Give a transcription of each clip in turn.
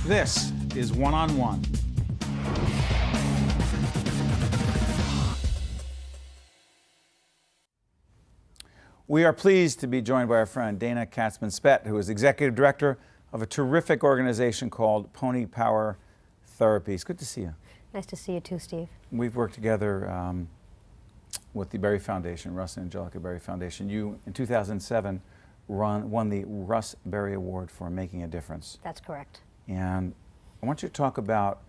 This is One on One. We are pleased to be joined by our friend Dana Katzman-Spett, who is executive director of a terrific organization called Pony Power Therapies. Good to see you. Nice to see you too, Steve. We've worked together with the Berry Foundation, Russ and Angelica Berry Foundation. You, in 2007, won the Russ Berry Award for Making a Difference. That's correct. And I want you to talk about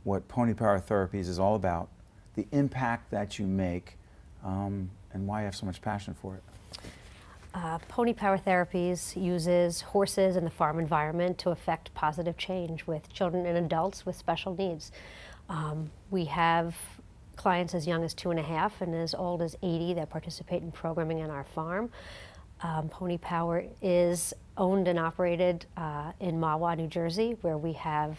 what Pony Power Therapies is all about, the impact that you make, and why you have so much passion for it. Pony Power Therapies uses horses in the farm environment to affect positive change with children and adults with special needs. We have clients as young as 2.5 and as old as 80 that participate in programming in our farm. Pony Power is owned and operated in Mahwah, New Jersey, where we have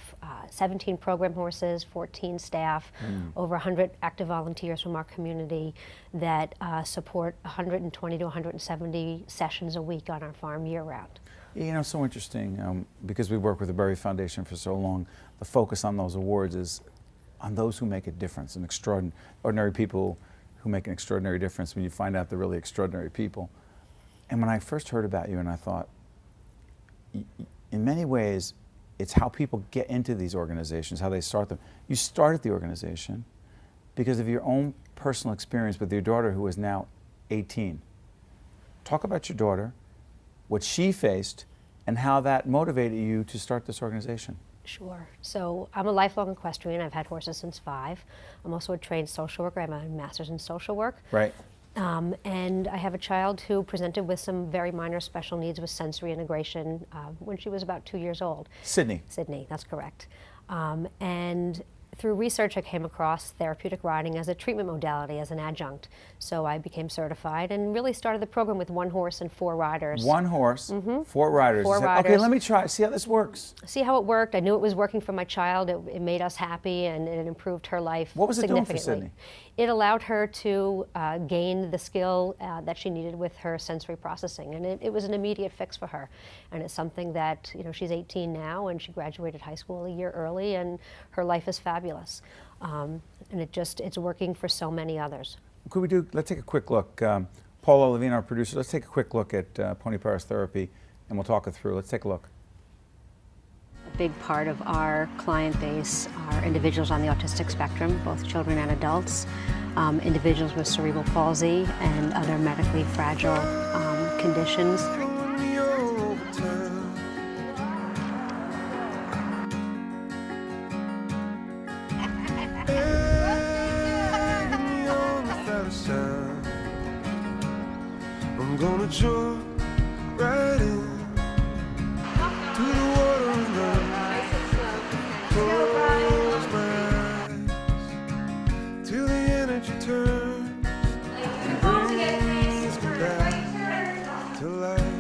17 program horses, 14 staff, over 100 active volunteers from our community that support 120 to 170 sessions a week on our farm year-round. You know, so interesting, because we work with the Berry Foundation for so long, the focus on those awards is on those who make a difference, and ordinary people who make an extraordinary difference when you find out they're really extraordinary people. And when I first heard about you, and I thought, in many ways, it's how people get into these organizations, how they start them. You started the organization because of your own personal experience with your daughter, who is now 18. Talk about your daughter, what she faced, and how that motivated you to start this organization. Sure. So I'm a lifelong equestrian. I've had horses since 5. I'm also a trained social worker. I have a master's in social work. Right. And I have a child who presented with some very minor special needs with sensory integration when she was about 2 years old. Sydney. Sydney, that's correct. And through research, I came across therapeutic riding as a treatment modality, as an adjunct. So I became certified and really started the program with 1 horse and 4 riders. 1 horse, 4 riders. 4 You said, riders. okay, let me try, see how this works. See how it worked. I knew it was working for my child. It made us happy, and it improved her life What was it doing significantly. for Sydney? It allowed her to gain the skill that she needed with her sensory processing, and it was an immediate fix for her. And it's something that, you know, she's 18 now, and she graduated high school a year early, and her life is fabulous. And it's working for so many others. Let's take a quick look. Paula Levine, our producer, let's take a quick look at Pony Power Therapy, and we'll talk it through. Let's take a look. A big part of our client base are individuals on the autistic spectrum, both children and adults, individuals with cerebral palsy and other medically fragile conditions. I'm gonna jump right in to the water and close my eyes till the energy turns and brings me back to life.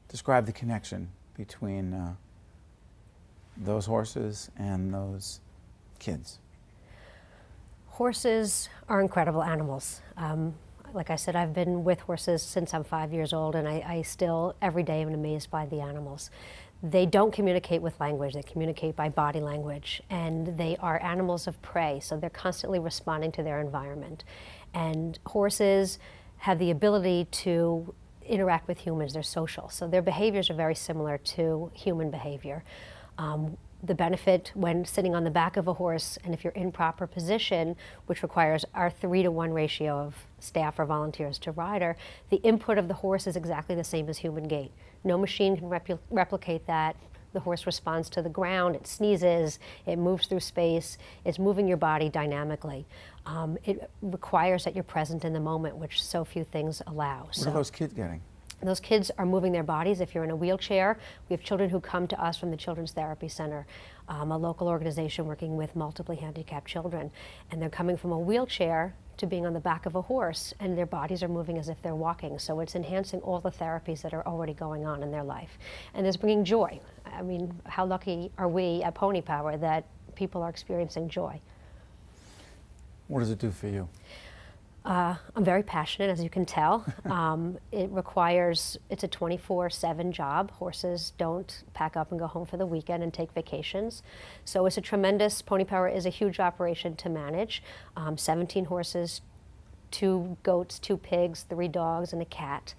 Describe the connection between those horses and those kids. Horses are incredible animals. Like I said, I've been with horses since I'm 5 years old, and I still, every day, am amazed by the animals. They don't communicate with language, they communicate by body language, and they are animals of prey, so they're constantly responding to their environment. And horses have the ability to interact with humans, they're social, so their behaviors are very similar to human behavior. The benefit when sitting on the back of a horse, and if you're in proper position, which requires our 3-to-1 ratio of staff or volunteers to rider, the input of the horse is exactly the same as human gait. No machine can replicate that. The horse responds to the ground, it sneezes, it moves through space, it's moving your body dynamically. It requires that you're present in the moment, which so few things allow. What are those kids getting? Those kids are moving their bodies. If you're in a wheelchair, we have children who come to us from the Children's Therapy Center, a local organization working with multiply handicapped children. And they're coming from a wheelchair to being on the back of a horse, and their bodies are moving as if they're walking. So it's enhancing all the therapies that are already going on in their life. And it's bringing joy. I mean, how lucky are we at Pony Power that people are experiencing joy? What does it do for you? I'm very passionate, as you can tell. It's a 24/7 job. Horses don't pack up and go home for the weekend and take vacations. So it's a tremendous, Pony Power is a huge operation to manage. 17 horses, 2 goats, 2 pigs, 3 dogs, and a cat.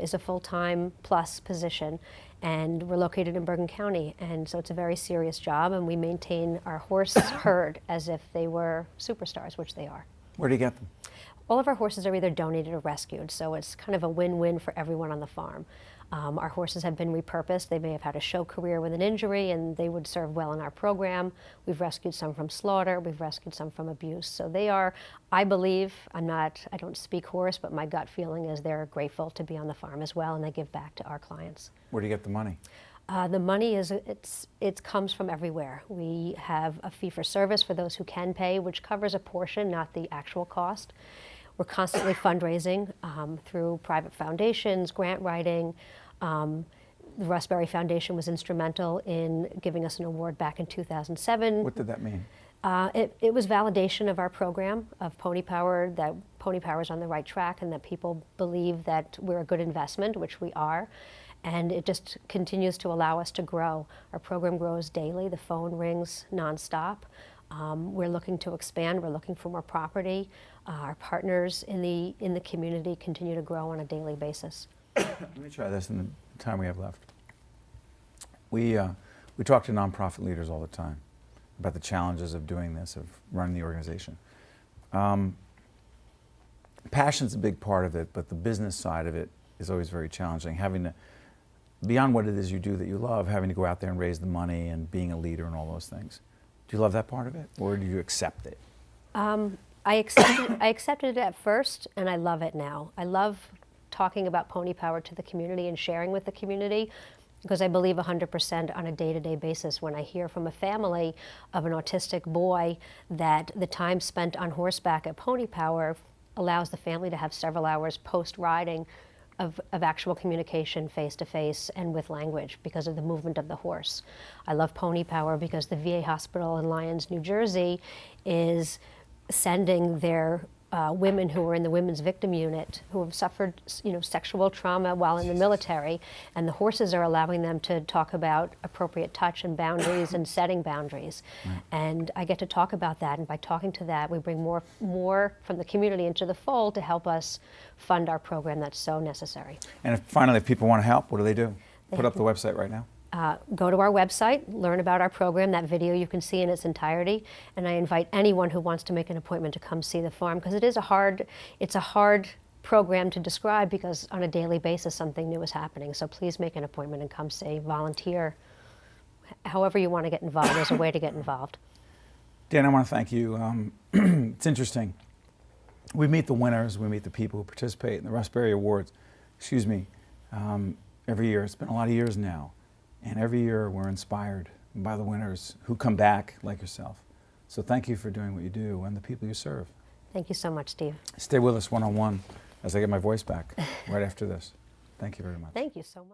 Is a full-time plus position. And we're located in Bergen County, and so it's a very serious job, and we maintain our horse herd as if they were superstars, which they are. Where do you get them? All of our horses are either donated or rescued, so it's kind of a win-win for everyone on the farm. Our horses have been repurposed. They may have had a show career with an injury, and they would serve well in our program. We've rescued some from slaughter. We've rescued some from abuse. So they are, I believe, I don't speak horse, but my gut feeling is they're grateful to be on the farm as well, and they give back to our clients. Where do you get the money? The money it comes from everywhere. We have a fee for service for those who can pay, which covers a portion, not the actual cost. We're constantly fundraising through private foundations, grant writing. The Russ Berry Foundation was instrumental in giving us an award back in 2007. What did that mean? It was validation of our program of Pony Power, that Pony Power is on the right track and that people believe that we're a good investment, which we are. And it just continues to allow us to grow. Our program grows daily. The phone rings nonstop. We're looking to expand. We're looking for more property. Our partners in the community continue to grow on a daily basis. Let me try this in the time we have left. We talk to nonprofit leaders all the time about the challenges of doing this, of running the organization. Passion's a big part of it, but the business side of it is always very challenging. Having to, beyond what it is you do that you love, having to go out there and raise the money and being a leader and all those things. Do you love that part of it, or do you accept it? I accepted it at first, and I love it now. I love talking about Pony Power to the community and sharing with the community, because I believe 100% on a day-to-day basis when I hear from a family of an autistic boy that the time spent on horseback at Pony Power allows the family to have several hours post-riding of actual communication face-to-face and with language because of the movement of the horse. I love Pony Power because the VA hospital in Lyons, New Jersey is sending their women who are in the women's victim unit who have suffered sexual trauma while in the military, and the horses are allowing them to talk about appropriate touch and boundaries and setting boundaries. Right. And I get to talk about that, and by talking to that we bring more from the community into the fold to help us fund our program that's so necessary. And finally, if people want to help, what do? Put up the website right now. Go to our website, learn about our program. That video you can see in its entirety, and I invite anyone who wants to make an appointment to come see the farm, because it's a hard program to describe, because on a daily basis something new is happening. So please make an appointment and come see, volunteer. However you want to get involved, there's a way to get involved. Dan, I want to thank you. It's interesting. We meet the winners, we meet the people who participate in the Russ Berry Awards, every year. It's been a lot of years now. And every year we're inspired by the winners who come back like yourself. So thank you for doing what you do and the people you serve. Thank you so much, Steve. Stay with us one-on-one as I get my voice back right after this. Thank you very much. Thank you so much.